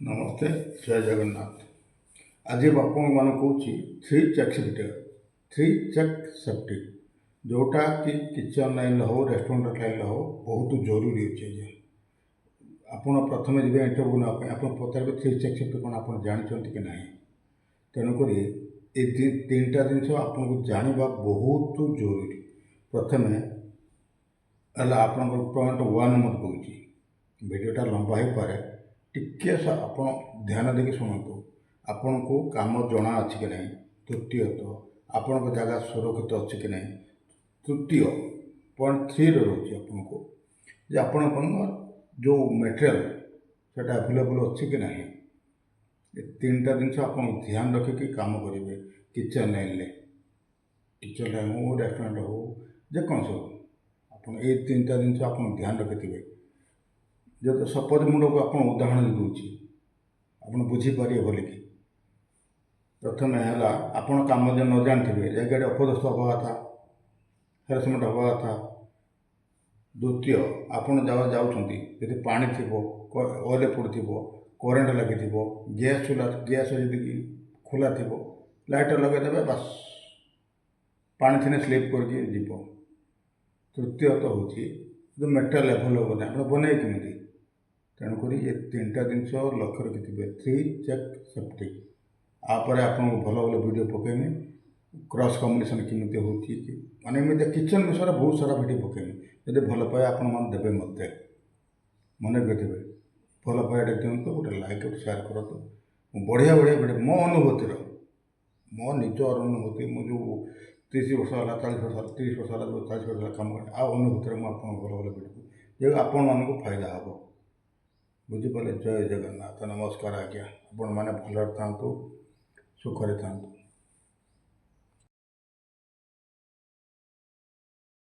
नमस्ते जय जगन्नाथ। आज आपण कौच थ्री चेक सेफ्टी सेफ्टी जोटा कि किचन लाइन हो रेस्टोरेंट लाइन हो बहुत जरूरी अच्छे। आपड़ प्रथम जब इंटरव्यू नाप आप पचारे थ्री चेक सेफ्टी कौन आप जानते कि ना। तेणुक ये तीन टा जिन आपको जानवा बहुत जरूरी। प्रथम है आप पॉइंट वन नंबर कौच भिडटा लंबा हो पाए टिके आप ध्यान देकी शुणु आपण को काम जना अच्छी कि ना। तृतीयतः आपण जगह सुरक्षित अच्छी कि ना। तृतीय पॉइंट थ्री रोचे आपन को आपण जो मटेरियल से अवेलेबल अच्छी कि ना। ये तीन टा जिन आप ध्यान रखिकी काम करेंगे किचन लाइन हो रेस्टोरेंट हो जेकोसी हो आप तीन टा जिन आप ध्यान रखि थे। जो सपोज मुझे आप उदाहरण दूसरी आप बुझीपारे बोल कि प्रथम है आपण कम जो न जानते जगह अपदस्थ हवा था हेरासमेंट हवा था। द्वितीय आपड़ जाऊँगी पानी थी ऑयल पड़े करेन्ट लगी गैस चूल्हा गैस खोला थी लाइटर लगेदे बस पानी थी स्लीप करके जीव। तृतीयत हूँ जो मेटेरियल एभेलेबल आप बने कमी। तेणुक ये तीन टा जिन लक्ष्य रखिथे थ्री चेक सेफ्टी आपरे आपको भल भल वीडियो पकेमी क्रॉस कम्युनिकेशन केमी हो माने किचन विषय बहुत सारा वीडियो पकेमी जब भल पाए आपण मैंने देवे मत मन रखिथे भल पाए दिंतु गोटे लाइक गोटे सेयार करूँ बढ़िया बढ़िया वीडियो मो अनुभूतिर मो निज अनुभूति मुझे 30 वर्ष है 40 वर्ष 30 वर्ष है 40 वर्ष कम कर अनुभूति में आप भल भल वीडियो जो आपण मानक फायदा हे बुझीपारे। जय जगन्नाथ नमस्कार आज्ञा आपण मैंने भल था सुखरे था।